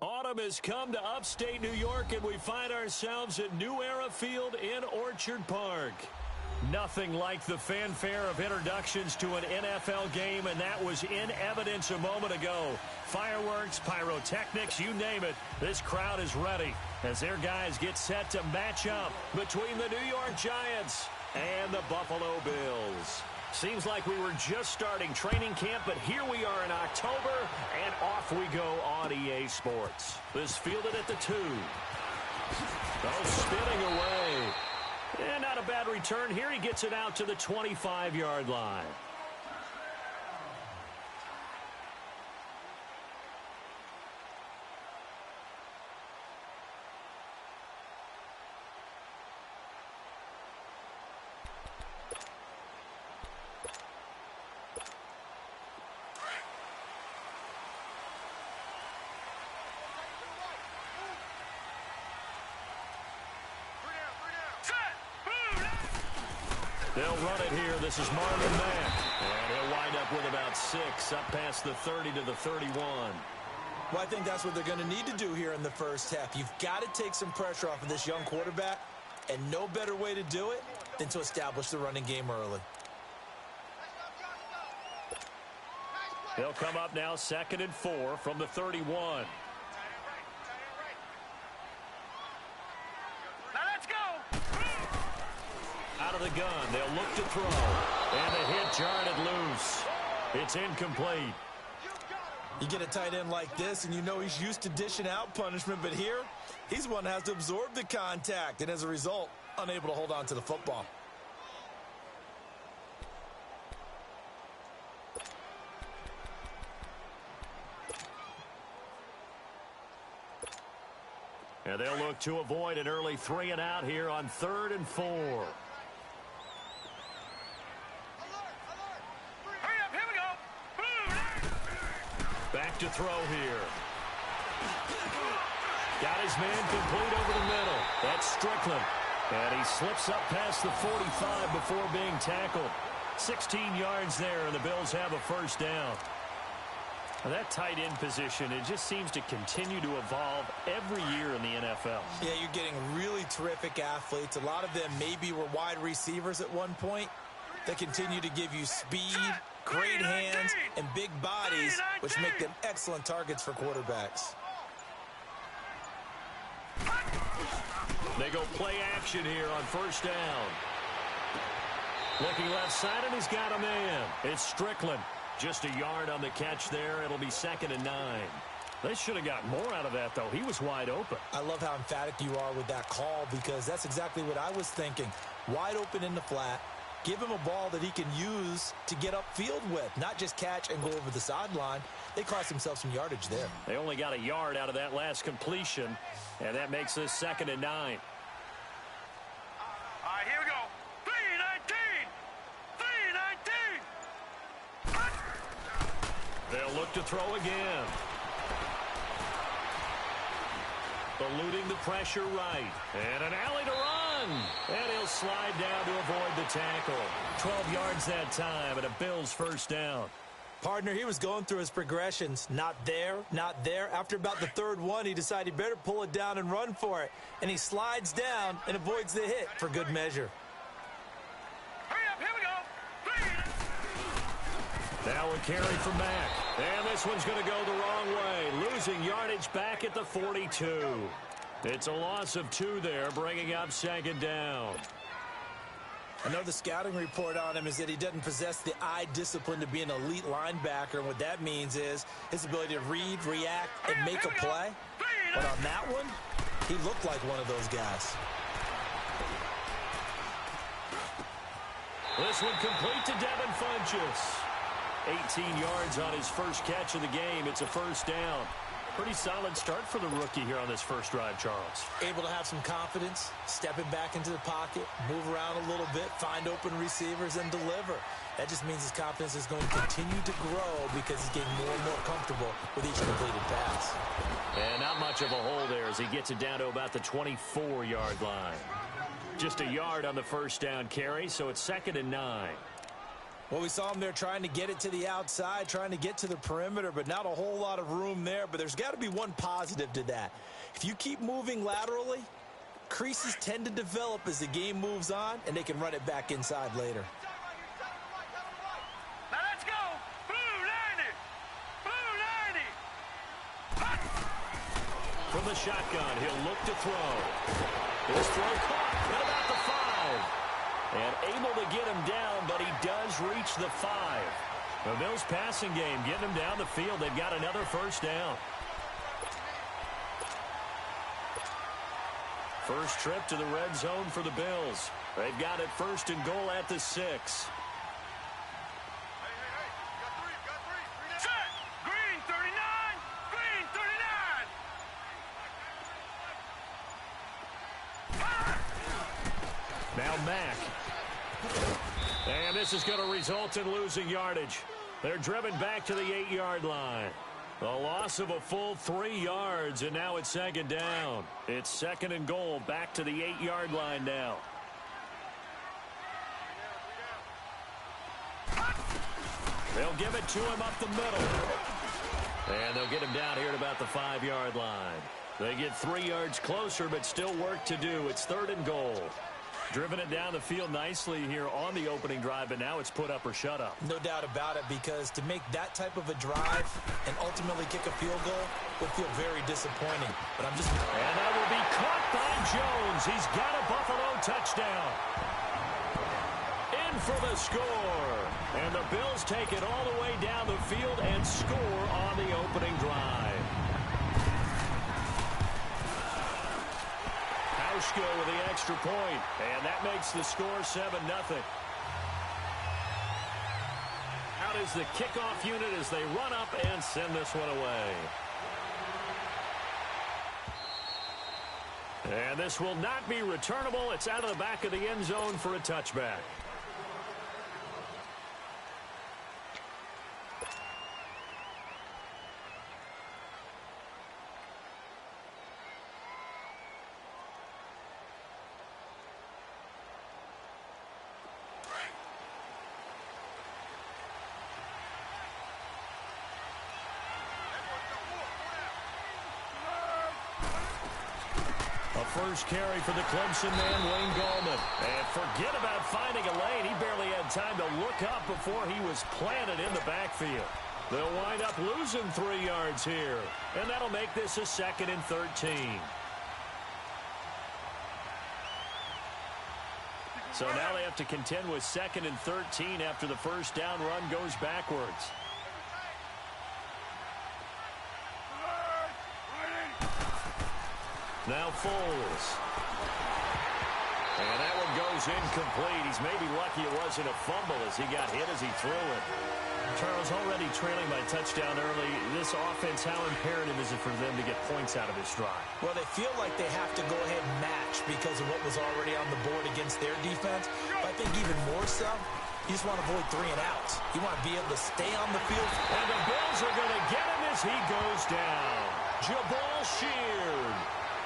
Autumn has come to upstate New York, and we find ourselves at New Era Field in Orchard Park. Nothing like the fanfare of introductions to an NFL game, and that was in evidence a moment ago. Fireworks, pyrotechnics, you name it, this crowd is ready as their guys get set to match up between the New York Giants and the Buffalo Bills. Seems like we were just starting training camp, but here we are in October, and off we go on EA Sports. This fielded at the 2. Oh, spinning away. And not a bad return here. He gets it out to the 25-yard line. They'll run it here. This is Marlon Mack. And he'll wind up with about 6, up past the 30 to the 31. Well, I think that's what they're going to need to do here in the first half. You've got to take some pressure off of this young quarterback, and no better way to do it than to establish the running game early. They'll come up now 2nd and 4 from the 31. Out of the gun, they'll look to throw. And the hit jarred loose. It's incomplete. You get a tight end like this, and you know he's used to dishing out punishment, but here, he's one that has to absorb the contact, and as a result, unable to hold on to the football. And they'll look to avoid an early 3 and out here on 3rd and 4. Back to throw here. Got his man complete over the middle. That's Strickland. And he slips up past the 45 before being tackled. 16 yards there, and the Bills have a first down. Now that tight end position, it just seems to continue to evolve every year in the NFL. Yeah, you're getting really terrific athletes. A lot of them maybe were wide receivers at one point. They continue to give you speed, great hands, and big bodies, which make them excellent targets for quarterbacks. They go play action here on first down. Looking left side, and he's got a man. It's Strickland. Just a yard on the catch there. It'll be 2nd and 9. They should have got more out of that, though. He was wide open. I love how emphatic you are with that call, because that's exactly what I was thinking. Wide open in the flat. Give him a ball that he can use to get upfield with, not just catch and go over the sideline. They cost themselves some yardage there. They only got a yard out of that last completion, and that makes this 2nd and 9. All right, here we go. 3-19. They'll look to throw again. Eluding the pressure right. And an alley to run. And he'll slide down to avoid the tackle. 12 yards that time, and a Bills first down. Partner, he was going through his progressions. Not there, not there. After about the 3rd one, he decided he better pull it down and run for it. And he slides down and avoids the hit for good measure. Hurry up, here we go. Now a carry from Mack. And this one's going to go the wrong way. Losing yardage back at the 42. It's a loss of 2 there, bringing up 2nd down. I know the scouting report on him is that he doesn't possess the eye discipline to be an elite linebacker. And what that means is his ability to read, react, and make a play. But on that one, he looked like one of those guys. This one complete to Devin Funchess. 18 yards on his first catch of the game. It's a first down. Pretty solid start for the rookie here on this first drive, Charles. Able to have some confidence, stepping back into the pocket, move around a little bit, find open receivers, and deliver. That just means his confidence is going to continue to grow because he's getting more and more comfortable with each completed pass. And not much of a hole there as he gets it down to about the 24-yard line. Just a yard on the first down carry, so it's 2nd and 9. Well, we saw him there trying to get it to the outside, trying to get to the perimeter, but not a whole lot of room there. But there's got to be one positive to that. If you keep moving laterally, creases tend to develop as the game moves on, and they can run it back inside later. Now let's go. Blue 90. Blue 90. From the shotgun, he'll look to throw. His throw caught at about the 5. And able to get him down, but he does reach the 5. The Bills passing game getting him down the field. They've got another first down. First trip to the red zone for the Bills. They've got it first and goal at the 6. Hey, got three. Set. Green 39. Green 39. Now Mack. And this is going to result in losing yardage. They're driven back to the 8-yard line. A loss of a full 3 yards, and now it's second down. It's second and goal, back to the 8-yard line now. They'll give it to him up the middle. And they'll get him down here at about the 5-yard line. They get 3 yards closer, but still work to do. It's third and goal. Driven it down the field nicely here on the opening drive, but now it's put up or shut up. No doubt about it, because to make that type of a drive and ultimately kick a field goal would feel very disappointing. But I'm just... And that will be caught by Jones. He's got a Buffalo touchdown. In for the score. And the Bills take it all the way down the field and score on the opening drive. With the extra point, and that makes the score 7-0. Out is the kickoff unit as they run up and send this one away. And this will not be returnable. It's out of the back of the end zone for a touchback. First carry for the Clemson man, Wayne Gallman. And forget about finding a lane. He barely had time to look up before he was planted in the backfield. They'll wind up losing 3 yards here. And that'll make this a 2nd and 13. So now they have to contend with 2nd and 13 after the first down run goes backwards. Now Foles. And that one goes incomplete. He's maybe lucky it wasn't a fumble as he got hit as he threw it. Charles, already trailing by touchdown early. This offense, how imperative is it for them to get points out of this drive? Well, they feel like they have to go ahead and match because of what was already on the board against their defense. But I think even more so, you just want to avoid 3 and outs. You want to be able to stay on the field. And the Bills are going to get him as he goes down. Jabal Sheard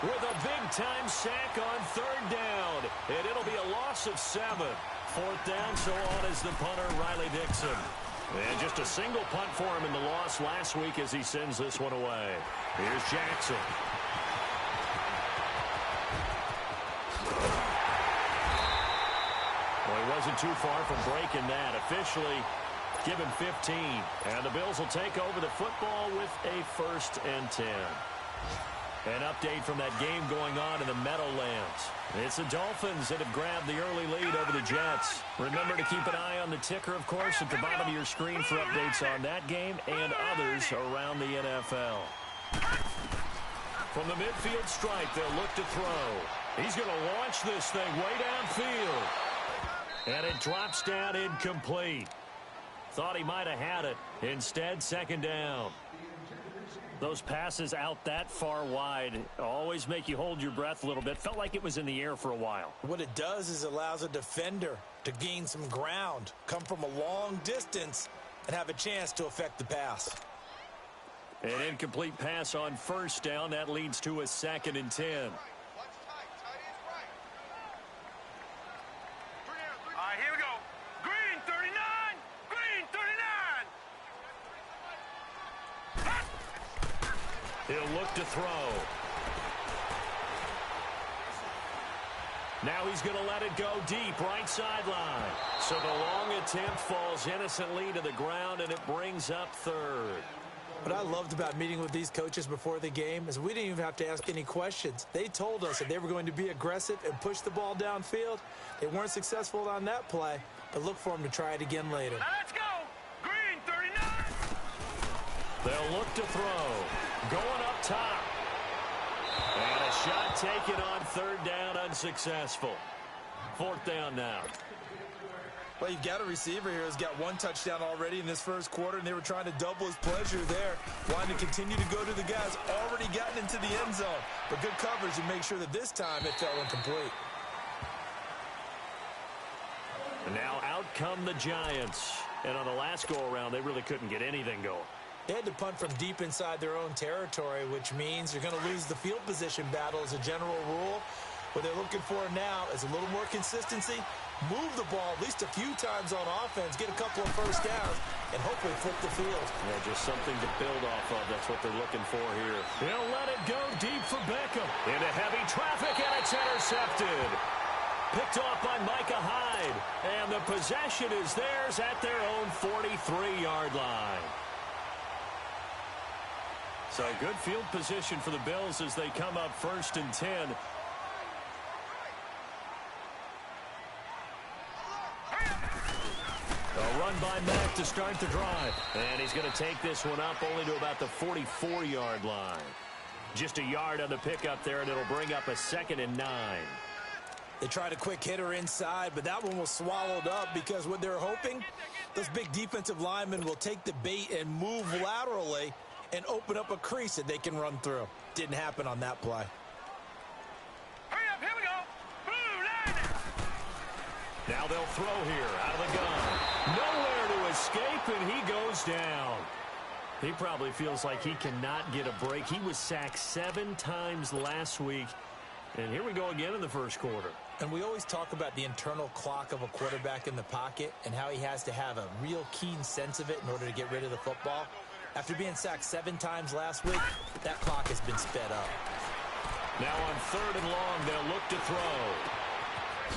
with a big-time sack on 3rd down. And it'll be a loss of 7. 4th down, so on is the punter, Riley Dixon. And just a single punt for him in the loss last week as he sends this one away. Here's Jackson. Well, he wasn't too far from breaking that. Officially, give him 15. And the Bills will take over the football with a 1st and 10. An update from that game going on in the Meadowlands. It's the Dolphins that have grabbed the early lead over the Jets. Remember to keep an eye on the ticker, of course, at the bottom of your screen for updates on that game and others around the NFL. From the midfield stripe, they'll look to throw. He's going to launch this thing way downfield. And it drops down incomplete. Thought he might have had it. Instead, 2nd down. Those passes out that far wide always make you hold your breath a little bit. Felt like it was in the air for a while. What it does is it allows a defender to gain some ground, come from a long distance, and have a chance to affect the pass. An incomplete pass on 1st down. That leads to a 2nd and 10. All right, here we go. Green 39. He'll look to throw. Now he's going to let it go deep, right sideline. So the long attempt falls innocently to the ground, and it brings up third. What I loved about meeting with these coaches before the game is we didn't even have to ask any questions. They told us that they were going to be aggressive and push the ball downfield. They weren't successful on that play, but look for them to try it again later. Now let's go. Green 39. They'll look to throw. Going up top. And a shot taken on third down, unsuccessful. Fourth down now. Well, you've got a receiver here who's got one touchdown already in this first quarter, and they were trying to double his pleasure there, wanting to continue to go to the guys already gotten into the end zone. But good coverage to make sure that this time it fell incomplete. And now out come the Giants. And on the last go-around, they really couldn't get anything going. They had to punt from deep inside their own territory, which means you're going to lose the field position battle as a general rule. What they're looking for now is a little more consistency, move the ball at least a few times on offense, get a couple of first downs, and hopefully flip the field. Yeah, just something to build off of. That's what they're looking for here. He'll let it go deep for Beckham. Into heavy traffic, and it's intercepted. Picked off by Micah Hyde. And the possession is theirs at their own 43-yard line. So good field position for the Bills as they come up 1st and 10. A run by Mack to start the drive. And he's going to take this one up only to about the 44-yard line. Just a yard on the pickup there, and it'll bring up a 2nd and 9. They tried a quick hitter inside, but that one was swallowed up because what they're hoping, those big defensive linemen will take the bait and move laterally and open up a crease that they can run through. Didn't happen on that play. Hurry up, here we go. Blue line. Now they'll throw here out of the gun. Nowhere to escape, and he goes down. He probably feels like he cannot get a break. He was sacked 7 times last week. And here we go again in the first quarter. And we always talk about the internal clock of a quarterback in the pocket and how he has to have a real keen sense of it in order to get rid of the football. After being sacked 7 times last week, that clock has been sped up. Now on 3rd and long, they'll look to throw.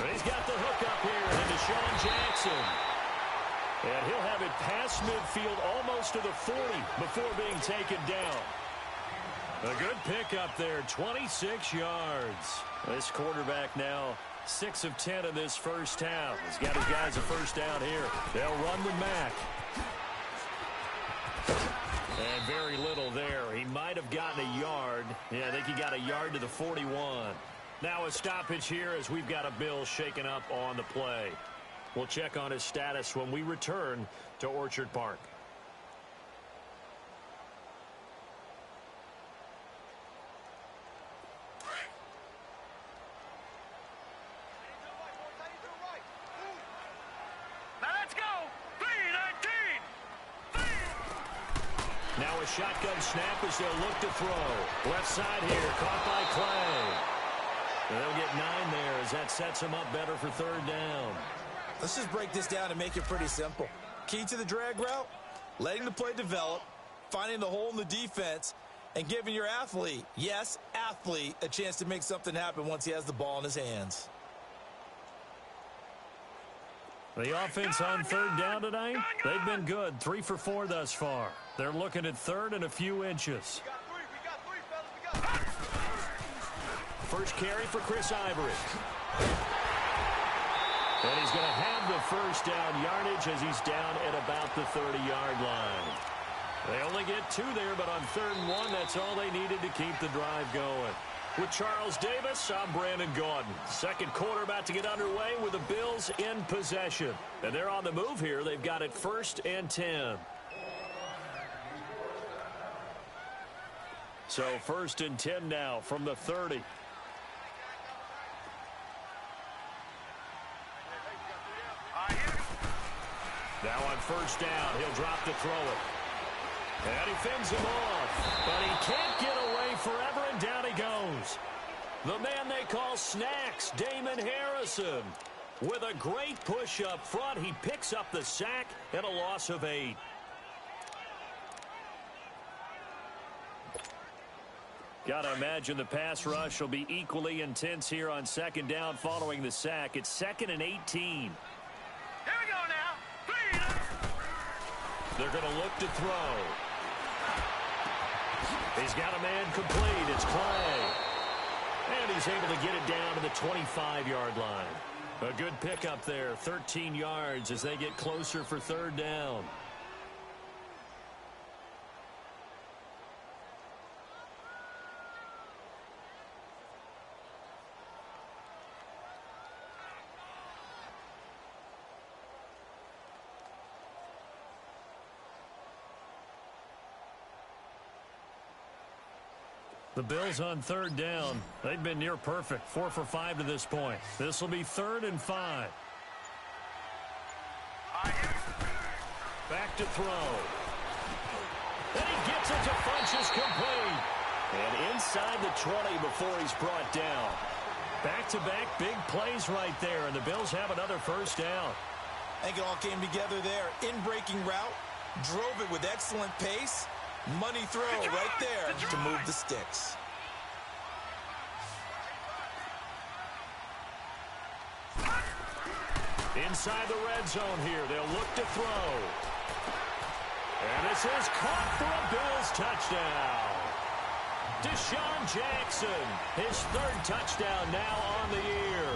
And he's got the hook up here into Deshaun Jackson. And he'll have it past midfield almost to the 40 before being taken down. A good pickup there, 26 yards. This quarterback now 6 of 10 in this first half. He's got his guys a first down here. They'll run with Mack. And very little there. He might have gotten a yard. Yeah, I think he got a yard to the 41. Now a stoppage here as we've got a Bill shaken up on the play. We'll check on his status when we return to Orchard Park. Now let's go. 3-19. Now a shotgun snap as they'll look to throw. Left side here, caught by Clay. And they'll get 9 there as that sets them up better for 3rd down. Let's just break this down and make it pretty simple. Key to the drag route, letting the play develop, finding the hole in the defense, and giving your athlete, yes, athlete, a chance to make something happen once he has the ball in his hands. The offense on 3rd down tonight, they've been good. 3 for 4 thus far. They're looking at 3rd and a few inches. We got 3, First carry for Chris Ivory. And he's going to have the first down yardage as he's down at about the 30-yard line. They only get 2 there, but on 3rd and 1, that's all they needed to keep the drive going. With Charles Davis, I'm Brandon Gaudin. Second quarter about to get underway with the Bills in possession. And they're on the move here. They've got it 1st and 10. So 1st and 10 now from the 30. Now on 1st down, he'll drop to throw it. And he fends him off, but he can't get away forever, and down he goes. The man they call Snacks, Damon Harrison. With a great push up front, he picks up the sack and a loss of 8. Gotta imagine the pass rush will be equally intense here on second down following the sack. It's 2nd and 18. Here we go now. They're going to look to throw. He's got a man complete. It's Clay. And he's able to get it down to the 25-yard line. A good pickup there, 13 yards as they get closer for third down. The Bills on third down. They've been near perfect, 4 for 5 to this point. This will be 3rd and 5. Back to throw. And he gets it to Funchess complete. And inside the 20 before he's brought down. Back-to-back big plays right there, and the Bills have another first down. I think it all came together there. In-breaking route, drove it with excellent pace. Money throw right there to move the sticks. Inside the red zone here, they'll look to throw. And this is caught for a Bills touchdown. Deshaun Jackson, his 3rd touchdown now on the year.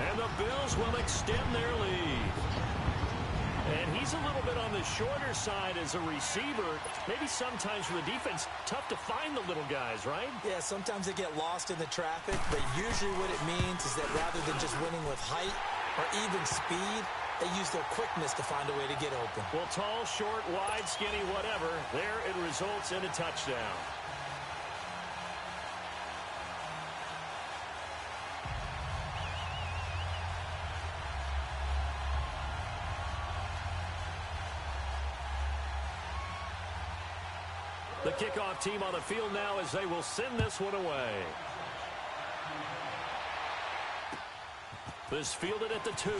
And the Bills will extend their lead. And he's a little bit on the shorter side as a receiver. Maybe sometimes for the defense, tough to find the little guys, right? Yeah, sometimes they get lost in the traffic, but usually what it means is that rather than just winning with height or even speed, they use their quickness to find a way to get open. Well, tall, short, wide, skinny, whatever, there it results in a touchdown. The kickoff team on the field now as they will send this one away. This fielded at the 2.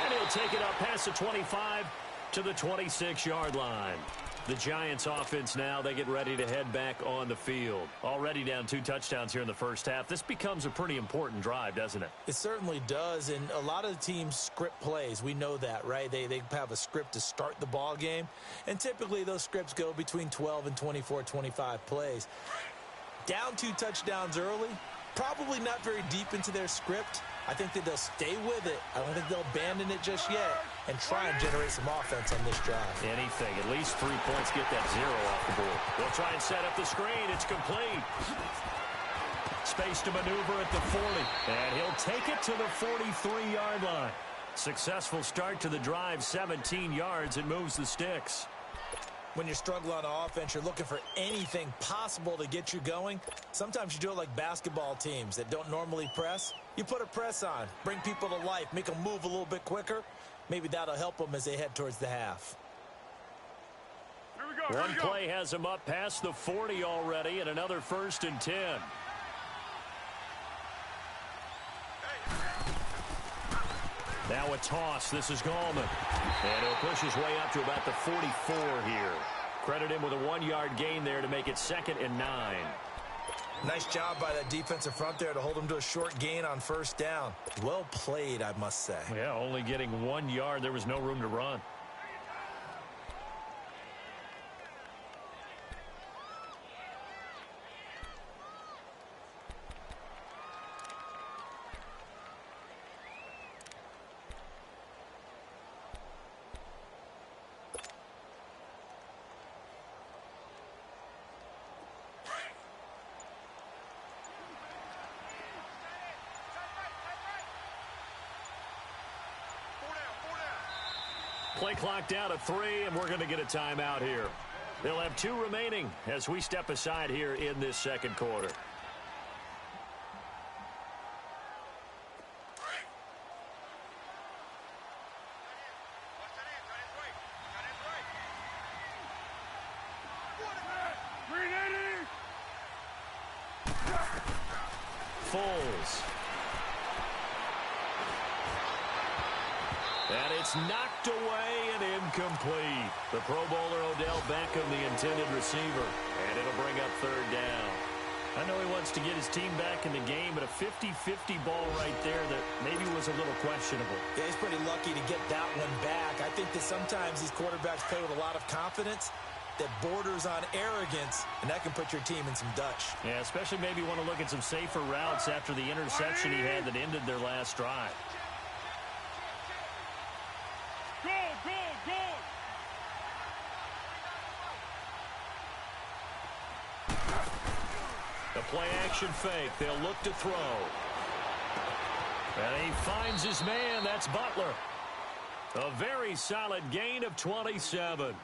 And he'll take it up past the 25 to the 26-yard line. The Giants offense now, they get ready to head back on the field. Already down 2 touchdowns here in the first half. This becomes a pretty important drive, doesn't it? It certainly does, and a lot of the teams script plays. We know that, right? They have a script to start the ball game, and typically those scripts go between 12 and 24, 25 plays. Down 2 touchdowns early, probably not very deep into their script. I think that they'll stay with it. I don't think they'll abandon it just yet and try and generate some offense on this drive. Anything. At least 3 points, get that 0 off the board. They'll try and set up the screen. It's complete. Space to maneuver at the 40. And he'll take it to the 43-yard line. Successful start to the drive, 17 yards. It moves the sticks. When you're struggling on offense, you're looking for anything possible to get you going. Sometimes you do it like basketball teams that don't normally press. You put a press on, bring people to life, make them move a little bit quicker. Maybe that'll help them as they head towards the half. One play has him up past the 40 already, and another 1st and 10. Now a toss. This is Gallman. And he'll push his way up to about the 44 here. Credit him with a 1-yard gain there to make it 2nd and 9. Nice job by that defensive front there to hold him to a short gain on 1st down. Well played, I must say. Yeah, only getting 1 yard. There was no room to run. Play clock down to 3, and we're going to get a timeout here. They'll have 2 remaining as we step aside here in this 2nd quarter. Foles. And it's knocked away and incomplete. The Pro Bowler Odell Beckham, the intended receiver. And it'll bring up third down. I know he wants to get his team back in the game, but a 50-50 ball right there that maybe was a little questionable. Yeah, he's pretty lucky to get that one back. I think that sometimes these quarterbacks play with a lot of confidence that borders on arrogance, and that can put your team in some Dutch. Yeah, especially maybe want to look at some safer routes after the interception he had that ended their last drive. Go, go, go! The play-action fake. They'll look to throw. And he finds his man. That's Butler. A very solid gain of 27.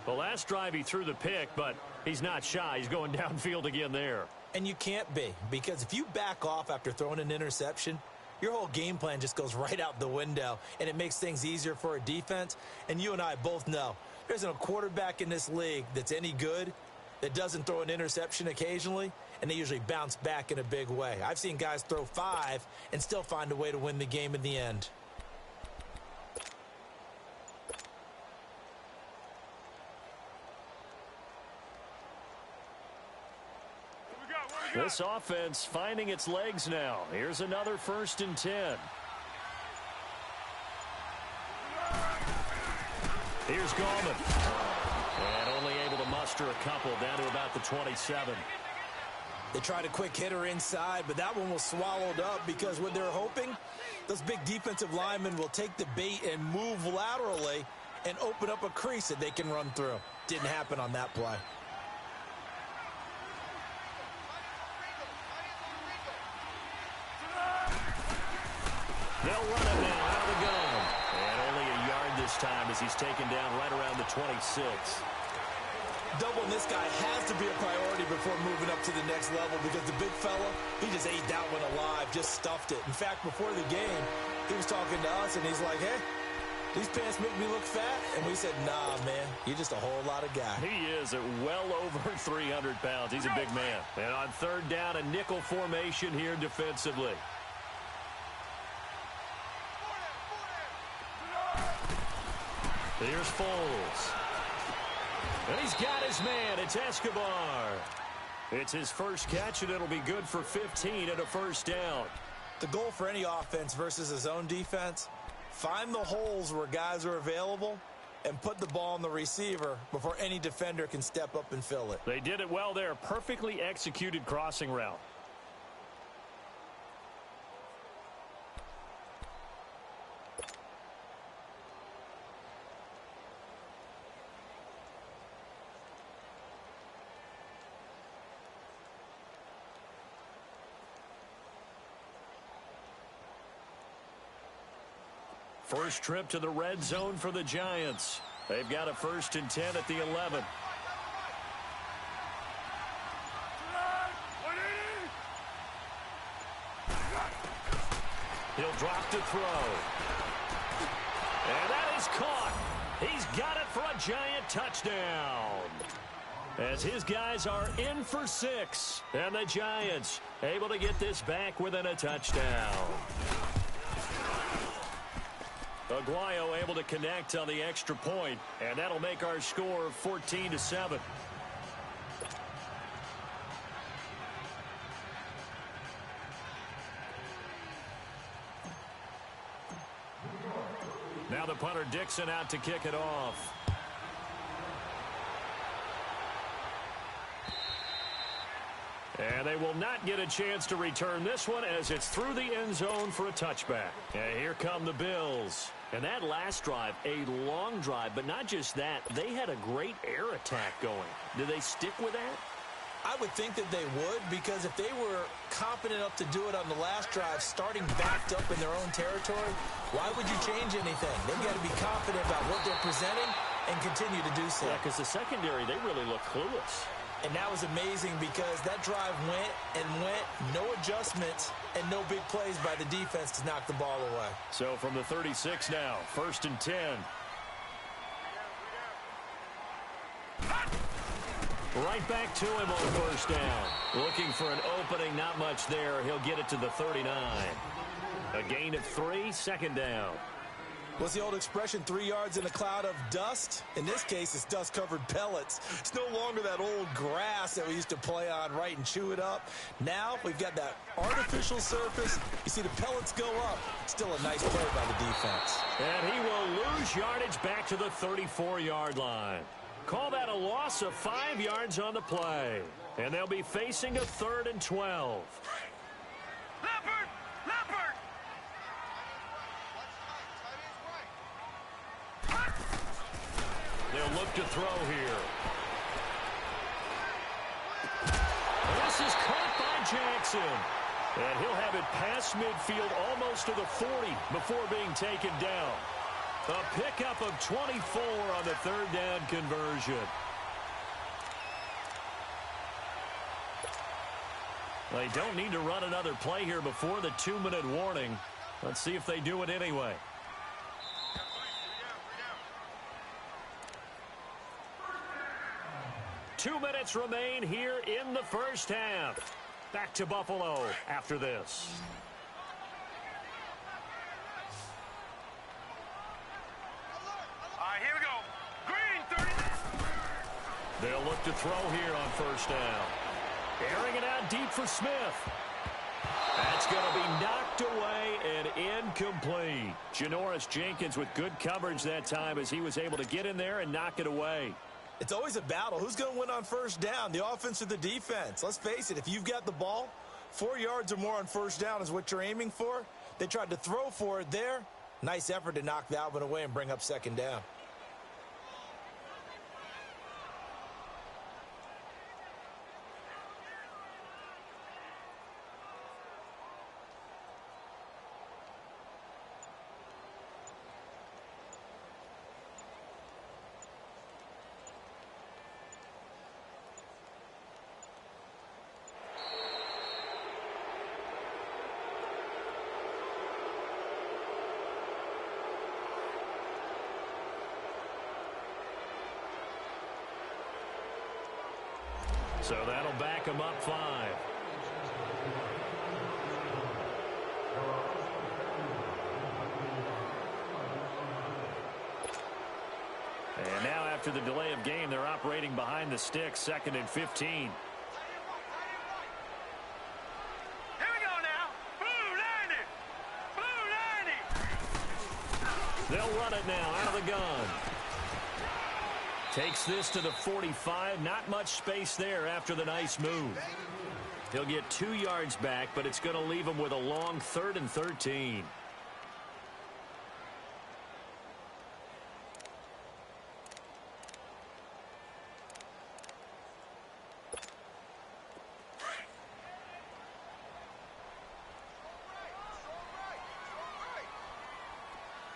The last drive he threw the pick, but he's not shy. He's going downfield again there. And you can't be, because if you back off after throwing an interception, your whole game plan just goes right out the window, and it makes things easier for a defense. And you and I both know there isn't a quarterback in this league that's any good that doesn't throw an interception occasionally, and they usually bounce back in a big way. I've seen guys throw 5 and still find a way to win the game in the end. This offense finding its legs now. Here's another 1st and 10. Here's Gallman. And only able to muster a couple down to about the 27. They tried a quick hitter inside, but that one was swallowed up because what they're hoping, those big defensive linemen will take the bait and move laterally and open up a crease that they can run through. Didn't happen on that play. They'll run it now out of the gun. And only a yard this time as he's taken down right around the 26. Doubling this guy has to be a priority before moving up to the next level because the big fella, he just ate that one alive, just stuffed it. In fact, before the game, he was talking to us, and he's like, hey, these pants make me look fat. And we said, nah, man, you're just a whole lot of guy. He is at well over 300 pounds. He's a big man. And on third down, a nickel formation here defensively. Here's Foles. And he's got his man. It's Escobar. It's his first catch, and it'll be good for 15 and a 1st down. The goal for any offense versus a zone defense, find the holes where guys are available and put the ball on the receiver before any defender can step up and fill it. They did it well there. Perfectly executed crossing route. First trip to the red zone for the Giants. They've got a 1st and 10 at the 11. He'll drop to throw. And that is caught. He's got it for a Giant touchdown. As his guys are in for 6. And the Giants able to get this back within a touchdown. Aguayo able to connect on the extra point, and that'll make our score 14-7. Now the punter Dixon out to kick it off. And they will not get a chance to return this one as it's through the end zone for a touchback. And here come the Bills. And that last drive, a long drive, but not just that. They had a great air attack going. Do they stick with that? I would think that they would, because if they were confident enough to do it on the last drive, starting backed up in their own territory, why would you change anything? They've got to be confident about what they're presenting and continue to do so. Yeah, because the secondary, they really look clueless. And that was amazing because that drive went and went, no adjustments, and no big plays by the defense to knock the ball away. So from the 36 now, 1st and 10. Right back to him on 1st down. Looking for an opening, not much there. He'll get it to the 39. A gain of 3, 2nd down. What's the old expression, 3 yards in a cloud of dust? In this case, it's dust-covered pellets. It's no longer that old grass that we used to play on, right, and chew it up. Now we've got that artificial surface. You see the pellets go up. Still a nice play by the defense. And he will lose yardage back to the 34-yard line. Call that a loss of 5 yards on the play. And they'll be facing a 3rd and 12. Leopard! Leopard! They'll look to throw here. This is caught by Jackson. And he'll have it past midfield almost to the 40 before being taken down. A pickup of 24 on the 3rd down conversion. They don't need to run another play here before the 2-minute warning. Let's see if they do it anyway. Two minutes remain here in the first half. Back to Buffalo after this. All right, here we go. Green, 30. They'll look to throw here on 1st down. Airing it out deep for Smith. That's going to be knocked away and incomplete. Janoris Jenkins with good coverage that time as he was able to get in there and knock it away. It's always a battle. Who's going to win on 1st down, the offense or the defense? Let's face it, if you've got the ball, 4 yards or more on 1st down is what you're aiming for. They tried to throw for it there. Nice effort to knock that one away and bring up 2nd down. So that'll back him up 5. And now after the delay of game, they're operating behind the sticks, 2nd and 15. Here we go now. Blue 90. Blue 90. They'll run it now out of the gun. Takes this to the 45. Not much space there after the nice move. He'll get 2 yards back, but it's going to leave him with a long 3rd and 13.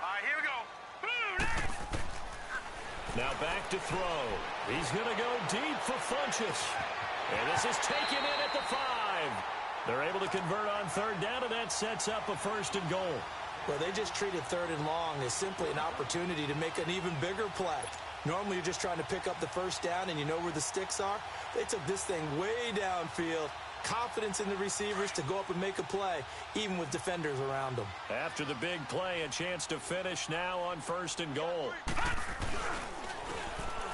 All right, here we go. Blue 90. Now back to throw. He's going to go deep for Funchess. And this is taken in at the 5. They're able to convert on 3rd down, and that sets up a 1st and goal. Well, they just treated 3rd and long as simply an opportunity to make an even bigger play. Normally, you're just trying to pick up the 1st down, and you know where the sticks are. They took this thing way downfield. Confidence in the receivers to go up and make a play, even with defenders around them. After the big play, a chance to finish now on 1st and goal.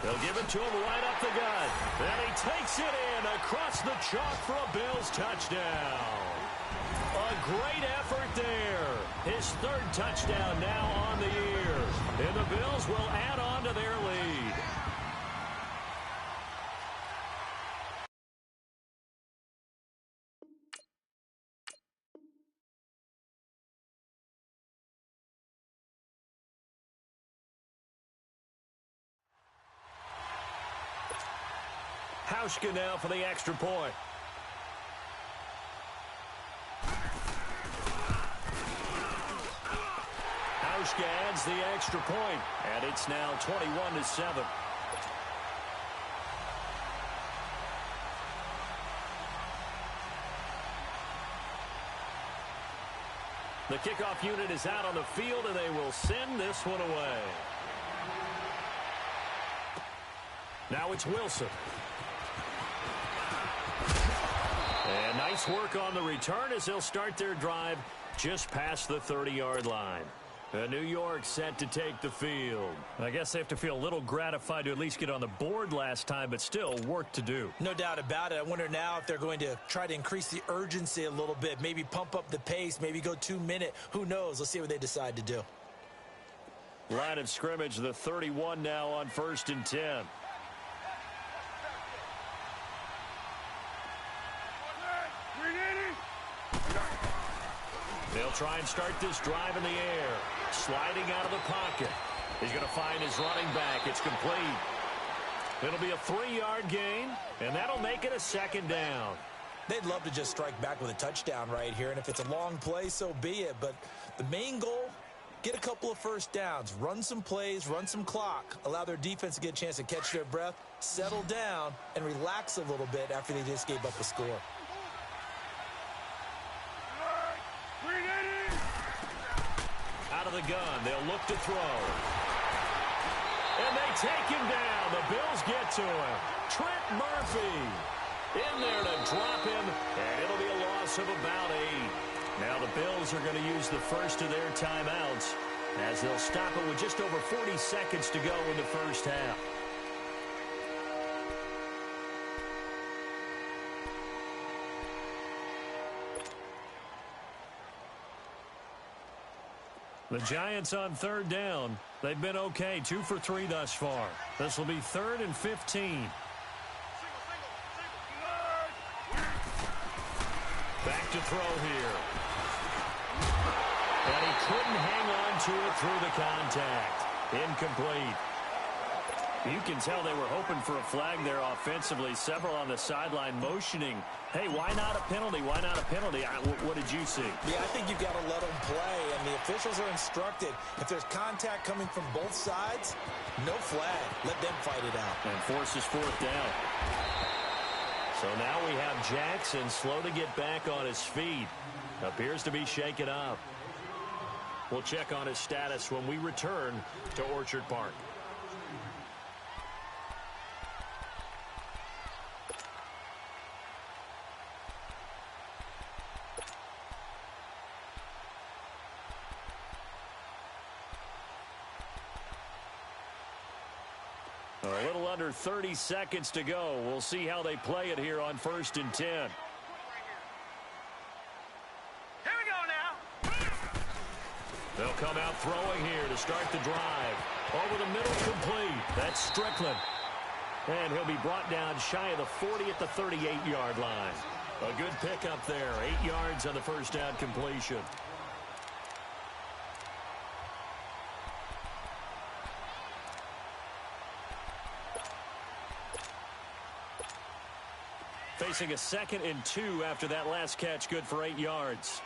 They'll give it to him right up the gut. And he takes it in across the chalk for a Bills touchdown. A great effort there. His 3rd touchdown now on the year. And the Bills will add on to their lead. Hauschka now for the extra point. Hauschka adds the extra point, and it's now 21-7. The kickoff unit is out on the field, and they will send this one away. Now it's Wilson. And nice work on the return as they'll start their drive just past the 30-yard line. New York set to take the field. I guess they have to feel a little gratified to at least get on the board last time, but still work to do. No doubt about it. I wonder now if they're going to try to increase the urgency a little bit, maybe pump up the pace, maybe go 2-minute. Who knows? Let's see what they decide to do. Line of scrimmage, the 31 now on 1st and 10. They'll try and start this drive in the air. Sliding out of the pocket. He's going to find his running back. It's complete. It'll be a 3-yard gain, and that'll make it a 2nd down. They'd love to just strike back with a touchdown right here, and if it's a long play, so be it. But the main goal, get a couple of first downs, run some plays, run some clock, allow their defense to get a chance to catch their breath, settle down, and relax a little bit after they just gave up a score. Out of the gun, they'll look to throw. And they take him down. The Bills get to him. Trent Murphy in there to drop him, and it'll be a loss of about 8. Now the Bills are going to use the first of their timeouts as they'll stop it with just over 40 seconds to go in the first half. The Giants on 3rd down. They've been okay, 2 for 3 thus far. This will be 3rd and 15. Back to throw here. And he couldn't hang on to it through the contact. Incomplete. You can tell they were hoping for a flag there offensively. Several on the sideline motioning, hey, why not a penalty? Why not a penalty? What did you see? Yeah, I think you've got to let them play, and the officials are instructed. If there's contact coming from both sides, no flag. Let them fight it out. And forces 4th down. So now we have Jackson slow to get back on his feet. Appears to be shaken up. We'll check on his status when we return to Orchard Park. A little under 30 seconds to go. We'll see how they play it here on 1st and 10. Here we go now. They'll come out throwing here to start the drive. Over the middle, complete. That's Strickland. And he'll be brought down shy of the 40 at the 38-yard line. A good pickup there. 8 yards on the first down completion. Facing a 2nd and 2 after that last catch, good for 8 yards.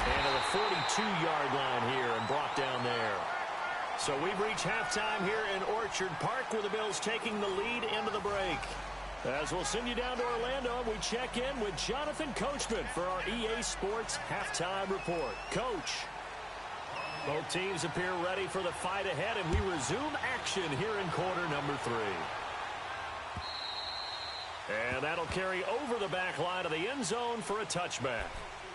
And to the 42-yard line here and brought down there. So we've reached halftime here in Orchard Park with the Bills taking the lead into the break. As we'll send you down to Orlando, we check in with Jonathan Coachman for our EA Sports Halftime Report. Coach, both teams appear ready for the fight ahead, and we resume action here in quarter number 3. And that'll carry over the back line of the end zone for a touchback.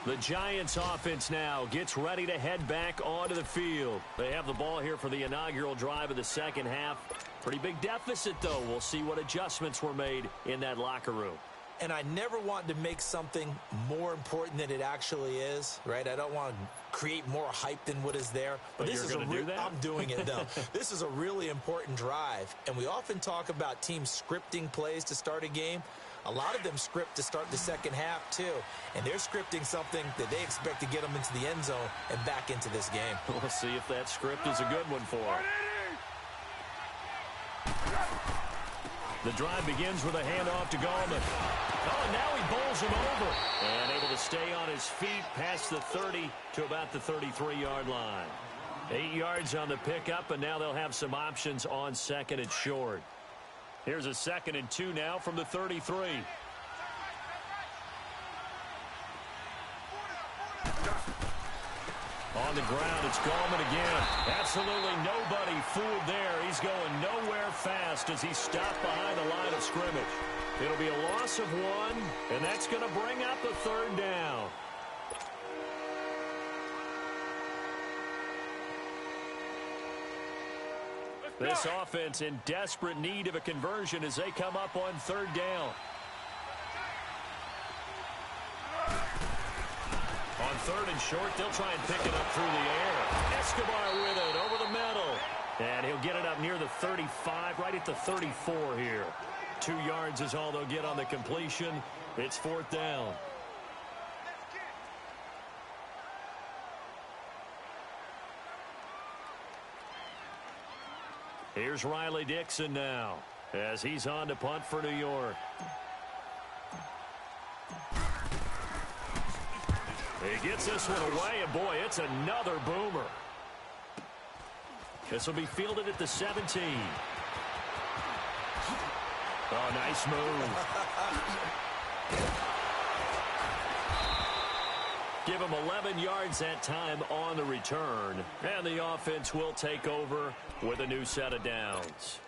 The Giants offense now gets ready to head back onto the field. They have the ball here for the inaugural drive of the second half. Pretty big deficit, though. We'll see what adjustments were made in that locker room. And I never want to make something more important than it actually is, right? I don't want to create more hype than what is there. But this is do that? I'm doing it, though. This is a really important drive. And we often talk about teams scripting plays to start a game. A lot of them script to start the second half, too. And they're scripting something that they expect to get them into the end zone and back into this game. We'll see if that script is a good one for them. The drive begins with a handoff to Gallman. Oh, and now he bowls him over. And able to stay on his feet past the 30 to about the 33-yard line. 8 yards on the pickup, and now they'll have some options on 2nd and short. Here's a 2nd and 2 now from the 33. On the ground, it's Gallman again. Absolutely nobody fooled there. He's going nowhere fast as he's stopped behind the line of scrimmage. It'll be a loss of 1, and that's going to bring up the 3rd down. This offense in desperate need of a conversion as they come up on 3rd down. On 3rd and short, they'll try and pick it up through the air. Escobar with it over the middle. And he'll get it up near the 35, right at the 34 here. 2 yards is all they'll get on the completion. It's 4th down. Here's Riley Dixon now as he's on to punt for New York. He gets this one away, and boy, it's another boomer. This will be fielded at the 17. Oh, nice move. Give him 11 yards that time on the return. And the offense will take over with a new set of downs.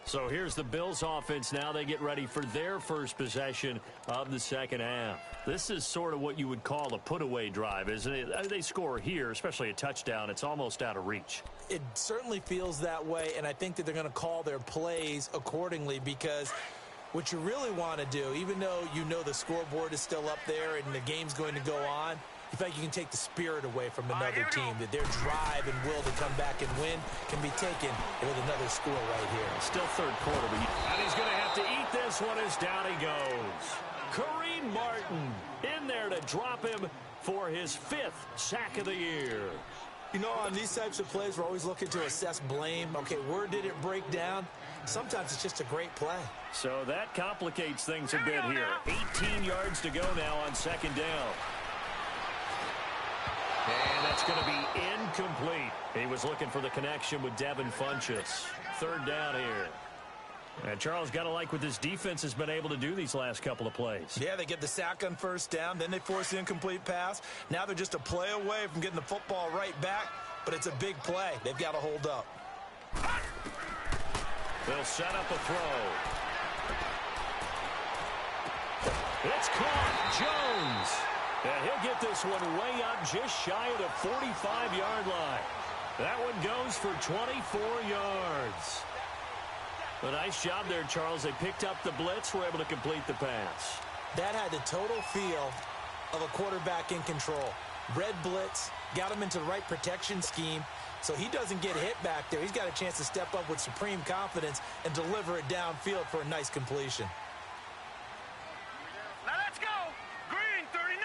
So here's the Bills offense now. They get ready for their first possession of the second half. This is sort of what you would call a put-away drive, isn't it? They score here, especially a touchdown. It's almost out of reach. It certainly feels that way, and I think that they're going to call their plays accordingly because what you really want to do, even though you know the scoreboard is still up there and the game's going to go on, you feel like you can take the spirit away from another team, that their drive and will to come back and win can be taken with another score right here. Still 3rd quarter, and he's going to have to eat this one as down he goes. Kareem Martin in there to drop him for his 5th sack of the year. You know, on these types of plays, we're always looking to assess blame. Okay, where did it break down? Sometimes it's just a great play. So that complicates things a bit here. 18 yards to go now on 2nd down. And that's going to be incomplete. He was looking for the connection with Devin Funchess. 3rd down here. And Charles, got to like what this defense has been able to do these last couple of plays. Yeah, they get the sack on 1st down, then they force the incomplete pass. Now they're just a play away from getting the football right back, but it's a big play. They've got to hold up. They'll set up a throw. It's caught. Jones. And he'll get this one way up just shy of the 45-yard line. That one goes for 24 yards. A nice job there, Charles. They picked up the blitz, were able to complete the pass. That had the total feel of a quarterback in control. Red blitz, got him into the right protection scheme, so he doesn't get hit back there. He's got a chance to step up with supreme confidence and deliver it downfield for a nice completion. Now let's go. Green 39.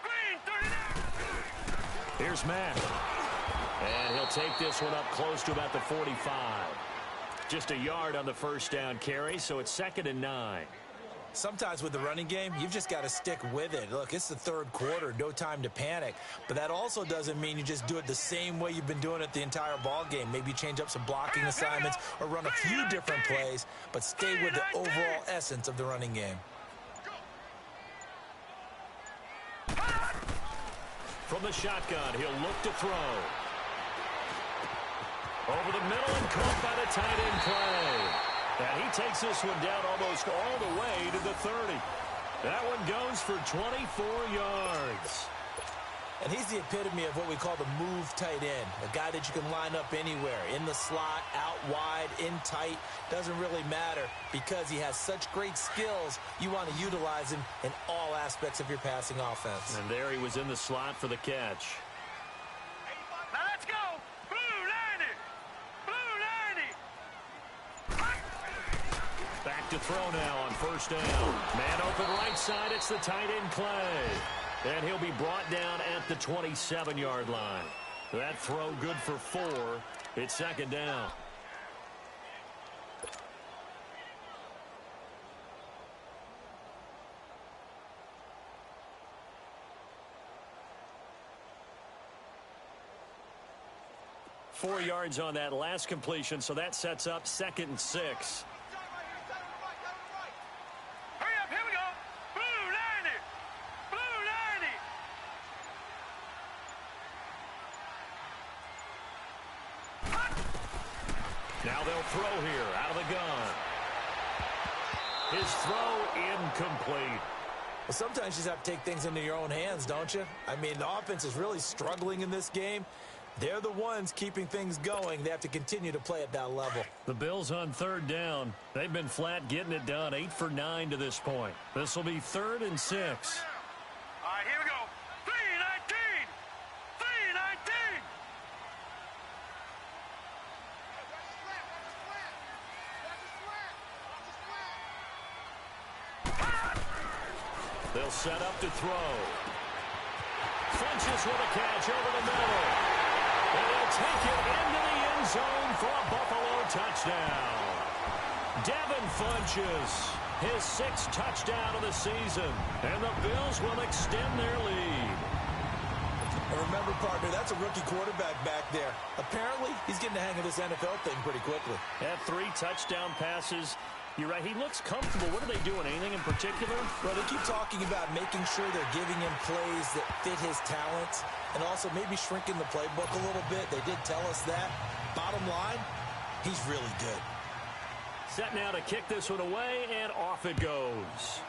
Green 39. Here's Mack. And he'll take this one up close to about the 45. Just a yard on the 1st down carry, so it's 2nd and 9. Sometimes with the running game, you've just got to stick with it. Look, it's the 3rd quarter, no time to panic. But that also doesn't mean you just do it the same way you've been doing it the entire ball game. Maybe change up some blocking assignments or run a few different plays, but stay with the overall essence of the running game. From the shotgun, he'll look to throw. Over the middle and caught by the tight end play. And he takes this one down almost all the way to the 30. That one goes for 24 yards. And he's the epitome of what we call the move tight end, a guy that you can line up anywhere, in the slot, out wide, in tight, doesn't really matter because he has such great skills. You want to utilize him in all aspects of your passing offense. And there he was in the slot for the catch. Now let's go. Blue 90. Blue 90. Back to throw now on 1st down. Man open right side, it's the tight end Clay. And he'll be brought down at the 27-yard line. That throw good for 4. It's 2nd down. Four yards on that last completion, so that sets up 2nd and 6. Hurry up, here we go. Blue 90. Blue 90. Now they'll throw here out of the gun. His throw incomplete. Well, sometimes you just have to take things into your own hands, don't you? I mean, the offense is really struggling in this game. They're the ones keeping things going. They have to continue to play at that level. The Bills on third down. They've been flat getting it done. 8 for 9 to this point. This will be 3rd and 6. All right, here we go. 3-19. 3-19. They'll set up to throw. Funches with a catch over the middle. And he'll take it into the end zone for a Buffalo touchdown. Devin Funches, his 6th touchdown of the season. And the Bills will extend their lead. And remember, partner, that's a rookie quarterback back there. Apparently, he's getting the hang of this NFL thing pretty quickly. Had 3 touchdown passes. You're right, he looks comfortable. What are they doing? Anything in particular? Well, they keep talking about making sure they're giving him plays that fit his talents and also maybe shrinking the playbook a little bit. They did tell us that. Bottom line, he's really good. Set now to kick this one away, and off it goes.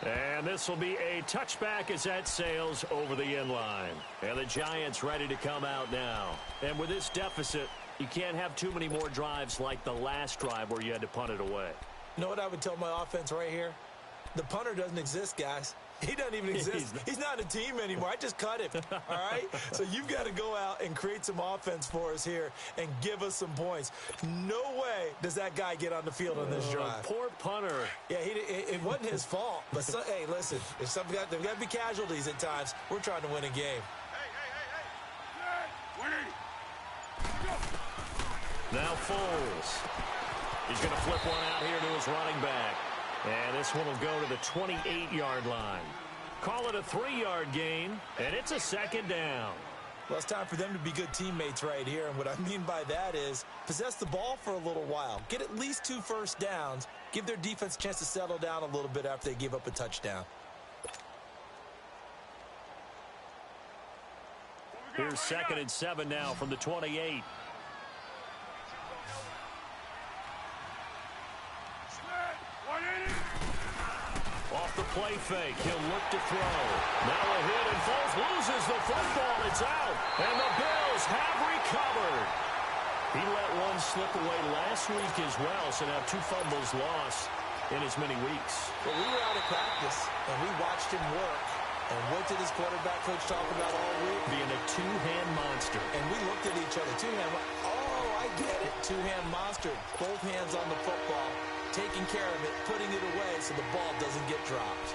And this will be a touchback as that sails over the end line. And the Giants ready to come out now. And with this deficit, you can't have too many more drives like the last drive where you had to punt it away. You know what I would tell my offense right here? The punter doesn't exist, guys. He doesn't even exist. He's not a team anymore. I just cut him, all right? So you've got to go out and create some offense for us here and give us some points. No way does that guy get on the field on this drive. Poor punter. Yeah, it wasn't his fault. But, hey, listen, there's got to be casualties at times. We're trying to win a game. Now Foles. He's going to flip one out here to his running back. And this one will go to the 28-yard line. Call it a 3-yard gain, and it's a 2nd down. Well, it's time for them to be good teammates right here. And what I mean by that is possess the ball for a little while. Get at least 2 first downs. Give their defense a chance to settle down a little bit after they give up a touchdown. Here's 2nd and 7 now from the 28. Off the play fake, he'll look to throw. Now a hit, and Foles loses the football. It's out, and the Bills have recovered. He let one slip away last week as well, so now 2 fumbles lost in as many weeks. Well, we were out of practice, and we watched him work. And what did his quarterback coach talk about all week? Being a 2-hand monster. And we looked at each other. 2-hand. Oh, I get it. 2-hand monster. Both hands on the football. Taking care of it, putting it away so the ball doesn't get dropped.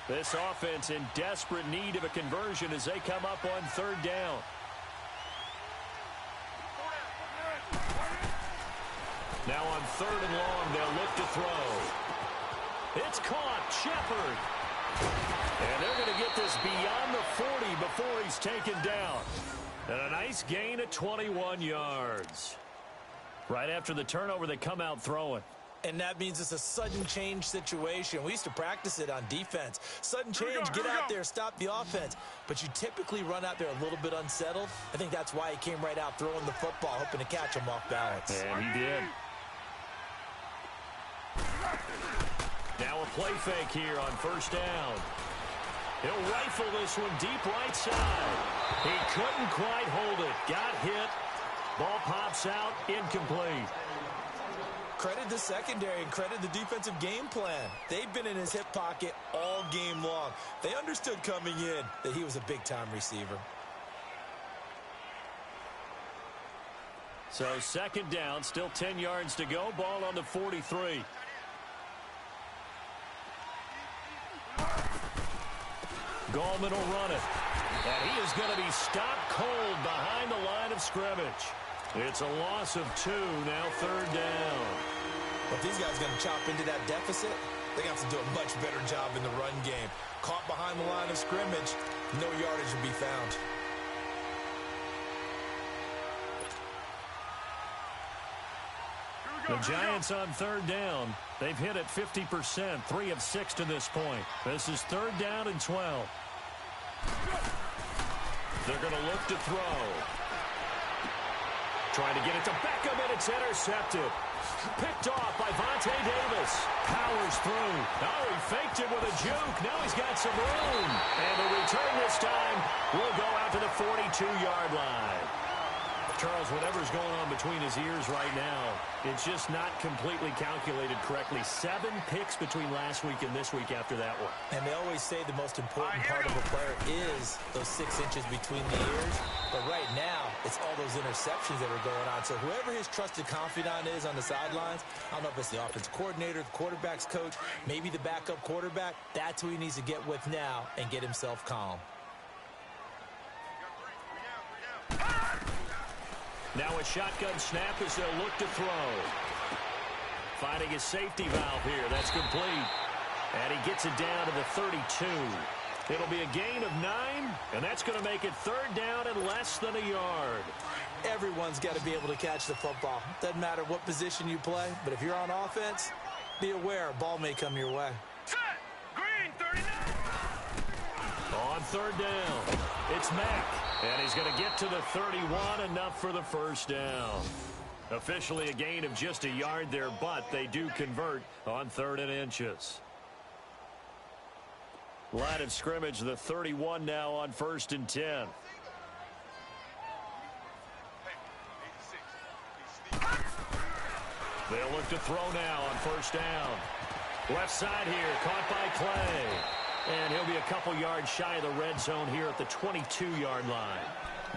This offense in desperate need of a conversion as they come up on 3rd down. Now on 3rd and long, they'll look to throw. It's caught. Shepard. And they're going to get this beyond the 40 before he's taken down. And a nice gain of 21 yards. Right after the turnover, they come out throwing. And that means it's a sudden change situation. We used to practice it on defense. Sudden change, get out there, stop the offense. But you typically run out there a little bit unsettled. I think that's why he came right out throwing the football, hoping to catch him off balance. And he did. Now a play fake here on 1st down. He'll rifle this one deep right side. He couldn't quite hold it. Got hit. Ball pops out. Incomplete. Credit the secondary and credit the defensive game plan. They've been in his hip pocket all game long. They understood coming in that he was a big-time receiver. So 2nd down, still 10 yards to go. Ball on the 43. Gallman will run it. And he is going to be stopped cold behind the line of scrimmage. It's a loss of 2, now 3rd down. But these guys going to chop into that deficit, they have to do a much better job in the run game. Caught behind the line of scrimmage, no yardage to be found. The Giants on third down. They've hit it 50%, 3 of 6 to this point. This is third down and 12. They're going to look to throw. Trying to get it to Beckham, and it's intercepted. Picked off by Vontae Davis. Powers through. Oh, he faked it with a juke. Now he's got some room. And the return this time will go out to the 42-yard line. Charles, whatever's going on between his ears right now, it's just not completely calculated correctly. 7 picks between last week and this week after that one. And they always say the most important part of a player is those 6 inches between the ears. But right now, it's all those interceptions that are going on. So whoever his trusted confidant is on the sidelines, I don't know if it's the offense coordinator, the quarterback's coach, maybe the backup quarterback, that's who he needs to get with now and get himself calm. Now a shotgun snap as they'll look to throw. Finding his safety valve here. That's complete. And he gets it down to the 32. It'll be a gain of 9, and that's going to make it third down and less than a yard. Everyone's got to be able to catch the football. Doesn't matter what position you play, but if you're on offense, be aware a ball may come your way. Set. Green, 39. On third down, it's Mack. And he's going to get to the 31, enough for the first down. Officially a gain of just a yard there, but they do convert on 3rd and inches. Line of scrimmage, the 31 now on 1st and 10. They'll look to throw now on 1st down. Left side here, caught by Clay. And he'll be a couple yards shy of the red zone here at the 22-yard line.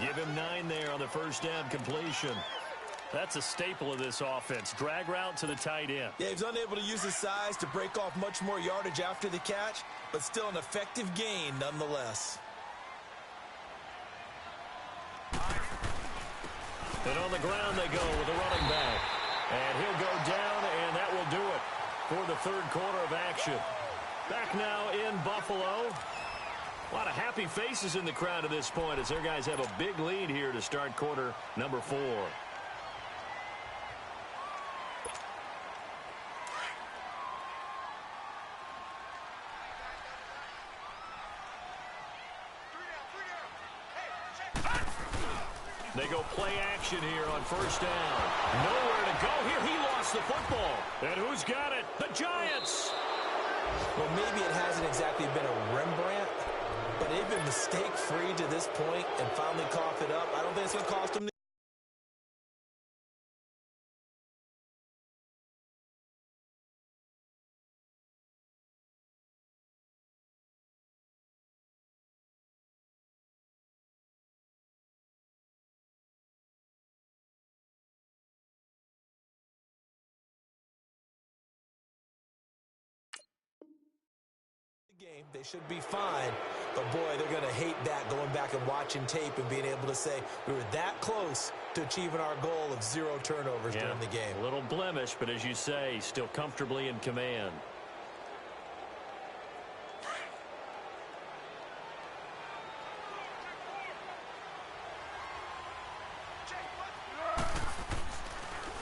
Give him 9 there on the first down completion. That's a staple of this offense. Drag route to the tight end. Yeah, he's unable to use his size to break off much more yardage after the catch, but still an effective gain nonetheless. And on the ground they go with a running back. And he'll go down, and that will do it for the 3rd quarter of action. Back now in Buffalo. A lot of happy faces in the crowd at this point as their guys have a big lead here to start quarter number 4. They go play action here on 1st down. Nowhere to go here. He lost the football. And who's got it? The Giants. Well, maybe it hasn't exactly been a Rembrandt, but they've been mistake-free to this point and finally cough it up. I don't think it's going to cost them the game. They should be fine, but boy, they're going to hate that, going back and watching tape and being able to say we were that close to achieving our goal of 0 turnovers during the game. A little blemish, but as you say, still comfortably in command.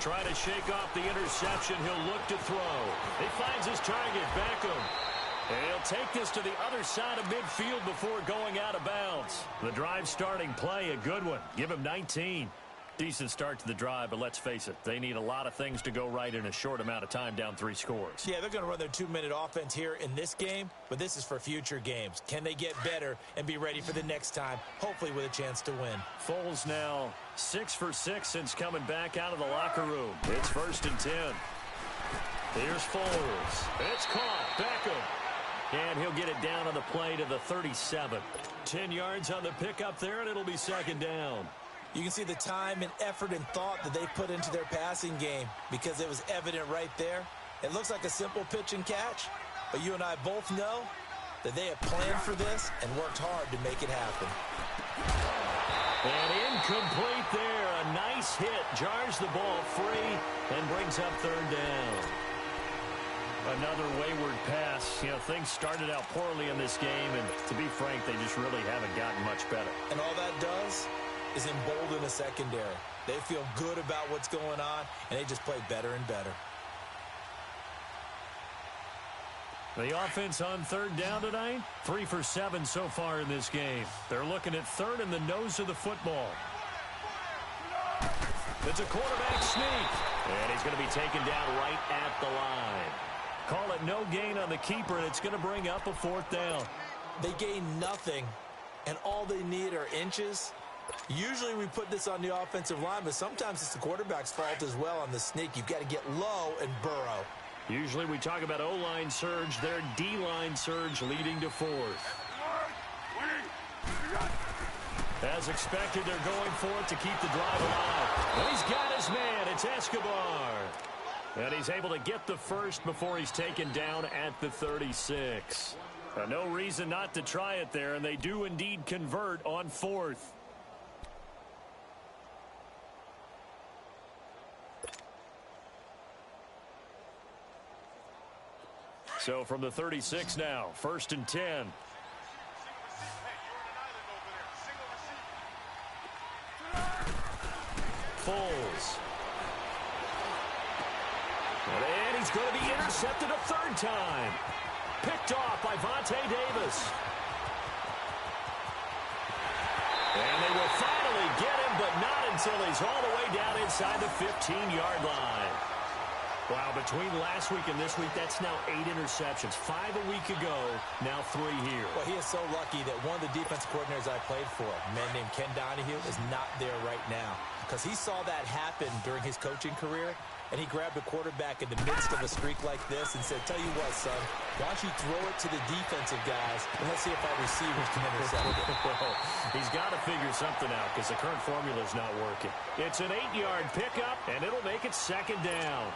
Trying to shake off the interception. He'll look to throw. He finds his target, Beckham. And he'll take this to the other side of midfield before going out of bounds. The drive starting play, a good one. Give him 19. Decent start to the drive, but let's face it, they need a lot of things to go right in a short amount of time, down 3 scores. Yeah, they're going to run their 2-minute offense here in this game, but this is for future games. Can they get better and be ready for the next time, hopefully with a chance to win? Foles now 6 for 6 since coming back out of the locker room. It's 1st and 10. Here's Foles. It's caught. Beckham. And he'll get it down on the play to the 37. 10 yards on the pickup there, and it'll be 2nd down. You can see the time and effort and thought that they put into their passing game because it was evident right there. It looks like a simple pitch and catch, but you and I both know that they have planned for this and worked hard to make it happen. And incomplete there. A nice hit. Jars the ball free and brings up 3rd down. Another wayward pass. You know, things started out poorly in this game, and to be frank, they just really haven't gotten much better. And all that does, is embolden the secondary. They feel good about what's going on, and they just play better and better. The offense on third down tonight, 3 for 7 so far in this game. They're looking at third in the nose of the football. It's a quarterback sneak, and he's going to be taken down right at the line. Call it no gain on the keeper, and it's going to bring up a 4th down. They gain nothing, and all they need are inches. Usually we put this on the offensive line, but sometimes it's the quarterback's fault as well on the sneak. You've got to get low and burrow. Usually we talk about O-line surge, their D-line surge leading to 4th. As expected, they're going for it to keep the drive alive. And he's got his man. It's Escobar. And he's able to get the first before he's taken down at the 36. No reason not to try it there, and they do indeed convert on 4th. So from the 36 now, 1st and 10. Foles. And he's going to be intercepted a 3rd time. Picked off by Vontae Davis. And they will finally get him, but not until he's all the way down inside the 15-yard line. Wow, between last week and this week, that's now 8 interceptions. 5 a week ago, now 3 here. Well, he is so lucky that one of the defensive coordinators I played for, a man named Ken Donahue, is not there right now. Because he saw that happen during his coaching career, and he grabbed a quarterback in the midst of a streak like this and said, tell you what, son, why don't you throw it to the defensive guys, and let's see if our receivers can intercept it. Well, he's got to figure something out because the current formula is not working. It's an 8-yard pickup, and it'll make it 2nd down.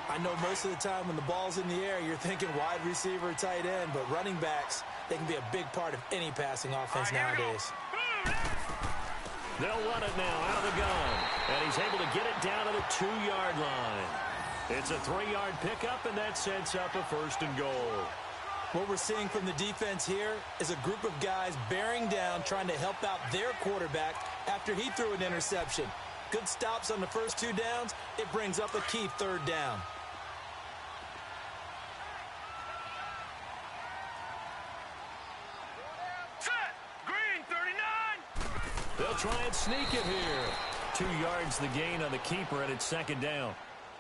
I know most of the time when the ball's in the air, you're thinking wide receiver, tight end, but running backs, they can be a big part of any passing offense nowadays. They'll run it now out of the gun, and he's able to get it down to the 2-yard line. It's a 3-yard pickup, and that sets up a 1st and goal. What we're seeing from the defense here is a group of guys bearing down, trying to help out their quarterback after he threw an interception. Good stops on the first 2 downs. It brings up a key 3rd down. They'll try and sneak it here. 2 yards the gain on the keeper, and it's 2nd down.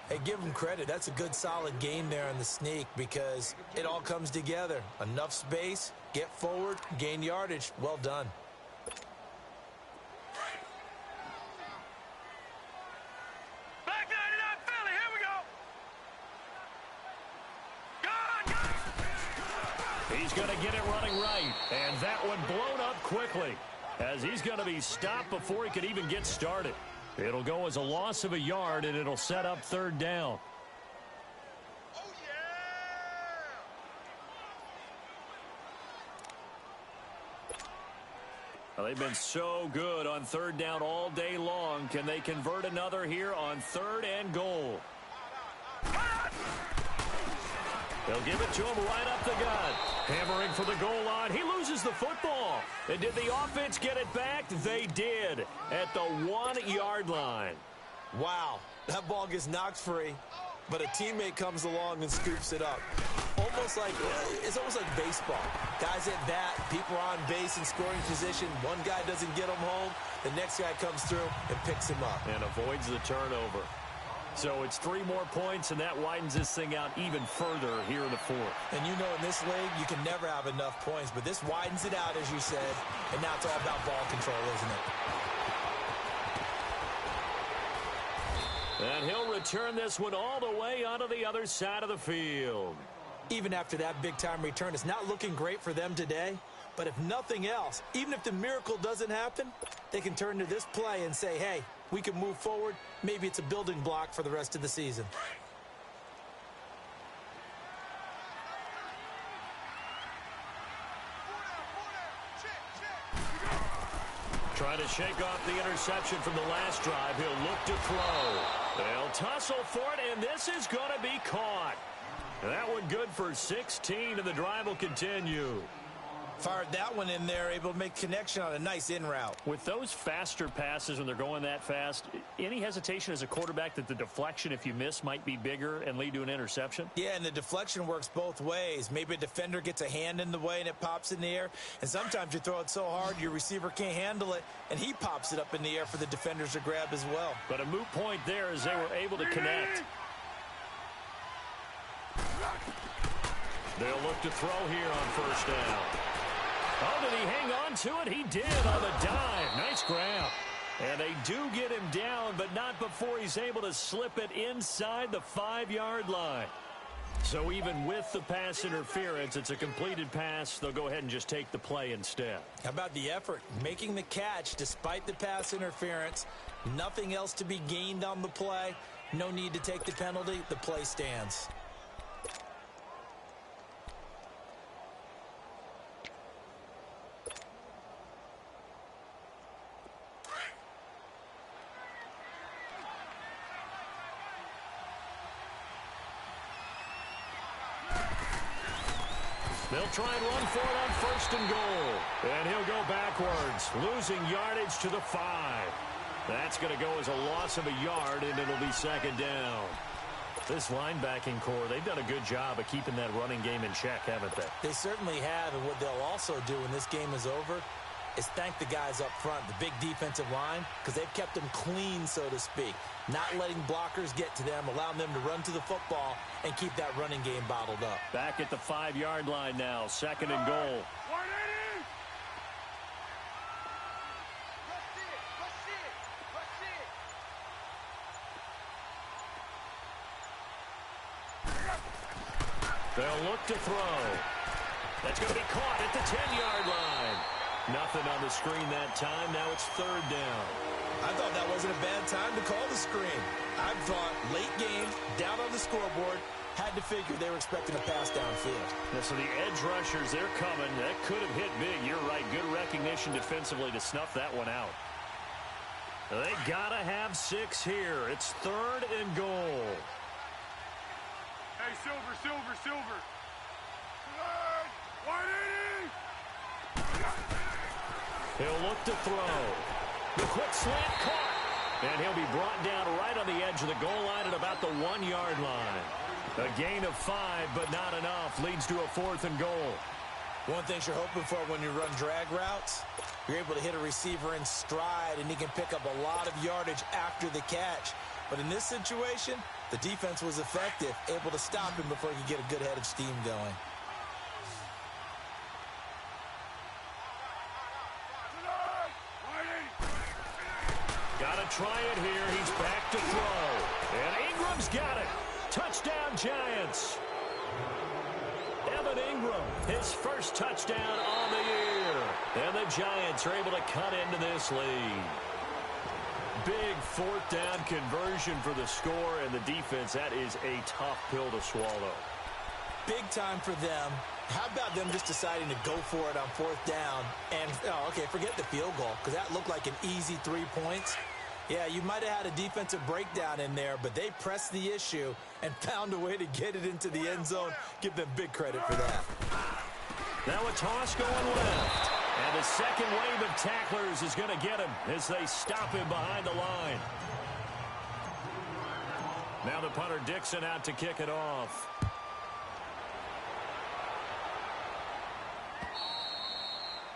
Hey, give him credit. That's a good, solid gain there on the sneak because it all comes together. Enough space, get forward, gain yardage. Well done. Back 99 Philly, here we go. He's going to get it running right, and that one blown up quickly, as he's going to be stopped before he could even get started. It'll go as a loss of a yard, and it'll set up 3rd down. Oh, yeah. Well, they've been so good on 3rd down all day long. Can they convert another here on 3rd and goal? They'll give it to him right up the gut. Hammering for the goal line. He loses the football. And did the offense get it back? They did at the 1-yard line. Wow, that ball gets knocked free, but a teammate comes along and scoops it up. It's almost like baseball. Guys at bat, people are on base in scoring position. One guy doesn't get him home. The next guy comes through and picks him up. And avoids the turnover. So it's 3 more points, and that widens this thing out even further here in the 4th. And you know in this league, you can never have enough points, but this widens it out, as you said, and now it's all about ball control, isn't it? And he'll return this one all the way onto the other side of the field. Even after that big-time return, it's not looking great for them today, but if nothing else, even if the miracle doesn't happen, they can turn to this play and say, hey, we can move forward. Maybe it's a building block for the rest of the season. Trying to shake off the interception from the last drive. He'll look to throw. They'll tussle for it, and this is going to be caught. That one good for 16, and the drive will continue. Fired that one in there, able to make connection on a nice in route. With those faster passes when they're going that fast, any hesitation as a quarterback that the deflection, if you miss, might be bigger and lead to an interception? Yeah, and the deflection works both ways. Maybe a defender gets a hand in the way and it pops in the air, and sometimes you throw it so hard your receiver can't handle it, and he pops it up in the air for the defenders to grab as well. But a moot point there as they were able to connect. They'll look to throw here on first down. Oh, did he hang on to it? He did on the dive. Nice grab. And they do get him down, but not before he's able to slip it inside the 5-yard line. So even with the pass interference, it's a completed pass. They'll go ahead and just take the play instead. How about the effort? Making the catch despite the pass interference. Nothing else to be gained on the play. No need to take the penalty. The play stands. They'll try and run for it on first and goal. And he'll go backwards, losing yardage to the 5. That's going to go as a loss of a yard, and it'll be second down. This linebacking core, they've done a good job of keeping that running game in check, haven't they? They certainly have, and what they'll also do when this game is over is thank the guys up front, the big defensive line, because they've kept them clean, so to speak. Not letting blockers get to them, allowing them to run to the football and keep that running game bottled up. Back at the 5-yard line now, second and goal. 180! They'll look to throw. That's going to be caught at the 10-yard line. Nothing on the screen that time. Now it's third down. I thought that wasn't a bad time to call the screen. I thought late game, down on the scoreboard, had to figure they were expecting a pass downfield. Yeah, so the edge rushers, they're coming. That could have hit big. You're right. Good recognition defensively to snuff that one out. They got to have 6 here. It's third and goal. Hey, Silver. 180! He'll look to throw. The quick slant caught. And he'll be brought down right on the edge of the goal line at about the 1-yard line. A gain of 5, but not enough. Leads to a 4th and goal. One thing you're hoping for when you run drag routes, you're able to hit a receiver in stride, and he can pick up a lot of yardage after the catch. But in this situation, the defense was effective, able to stop him before he could get a good head of steam going. Got to try it here. He's back to throw. And Ingram's got it. Touchdown, Giants. Evan Ingram, his first touchdown on the year. And the Giants are able to cut into this lead. Big 4th down conversion for the score, and the defense, that is a tough pill to swallow. Big time for them. How about them just deciding to go for it on 4th down? And, okay, forget the field goal, because that looked like an easy 3 points. Yeah, you might have had a defensive breakdown in there, but they pressed the issue and found a way to get it into the end zone. Give them big credit for that. Now a toss going left. And the second wave of tacklers is going to get him as they stop him behind the line. Now the punter Dixon out to kick it off.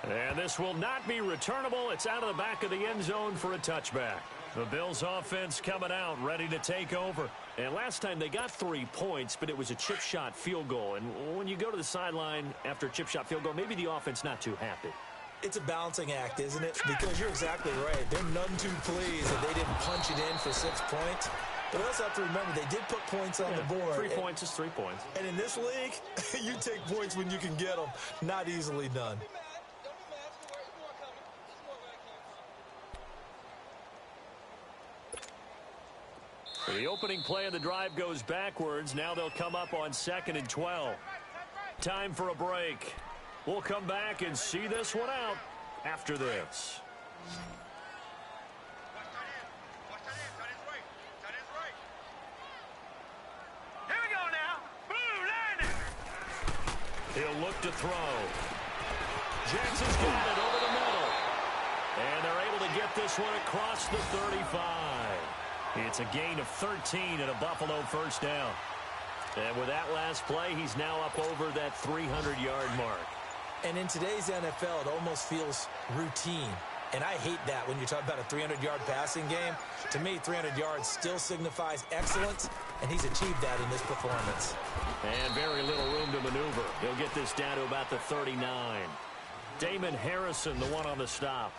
And this will not be returnable. It's out of the back of the end zone for a touchback. The Bills offense coming out, ready to take over. And last time they got 3 points, but it was a chip shot field goal. And when you go to the sideline after a chip shot field goal, maybe the offense not too happy. It's a balancing act, isn't it? Because you're exactly right. They're none too pleased that they didn't punch it in for 6 points. But we also have to remember they did put points on the board. 3 points is 3 points. And in this league, you take points when you can get them. Not easily done. The opening play of the drive goes backwards. Now they'll come up on 2nd and 12. Time for a break. We'll come back and see this one out after this. Here we go now. Boom, landing. He'll look to throw. Jackson's got it over the middle. And they're able to get this one across the 35. It's a gain of 13 and a Buffalo first down. And with that last play, he's now up over that 300-yard mark. And in today's NFL, it almost feels routine. And I hate that when you talk about a 300-yard passing game. To me, 300 yards still signifies excellence, and he's achieved that in this performance. And very little room to maneuver. He'll get this down to about the 39. Damon Harrison, the one on the stop.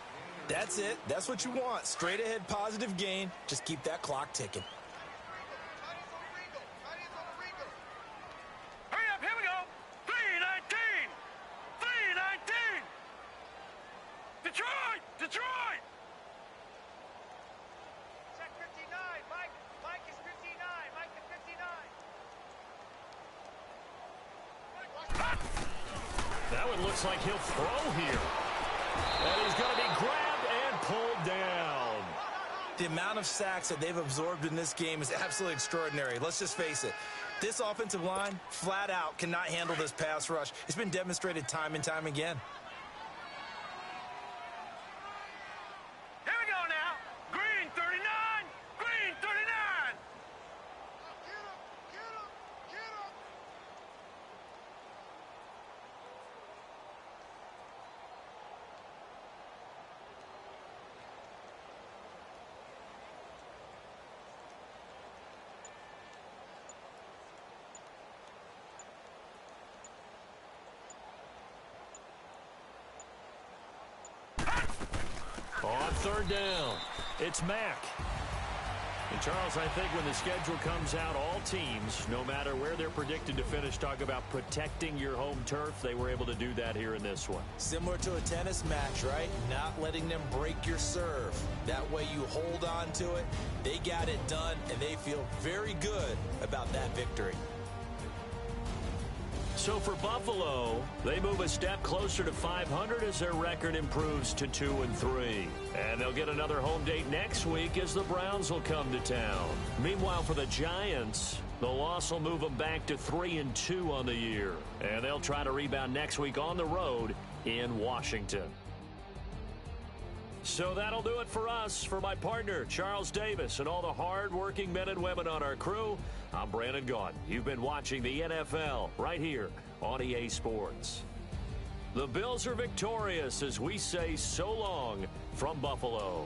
That's it. That's what you want. Straight ahead positive gain. Just keep that clock ticking. Hurry up, here we go. 3:19. 3:19. Detroit! Detroit! Check 59. Mike is 59. Mike is 59. That one looks like he'll throw here. And he's going to be grabbed and pulled down. The amount of sacks that they've absorbed in this game is absolutely extraordinary. Let's just face it. This offensive line, flat out, cannot handle this pass rush. It's been demonstrated time and time again. Here we go now. Green 39. Green 39. Get him. On third down, it's Mack. And Charles, I think when the schedule comes out, all teams, no matter where they're predicted to finish, talk about protecting your home turf. They were able to do that here in this one. Similar to a tennis match, right? Not letting them break your serve. That way you hold on to it. They got it done, and they feel very good about that victory. So for Buffalo, they move a step closer to 500 as their record improves to 2-3. And they'll get another home date next week as the Browns will come to town. Meanwhile, for the Giants, the loss will move them back to 3-2 on the year. And they'll try to rebound next week on the road in Washington. So that'll do it for us. For my partner, Charles Davis, and all the hard-working men and women on our crew, I'm Brandon Gaudin. You've been watching the NFL right here on EA Sports. The Bills are victorious as we say so long from Buffalo.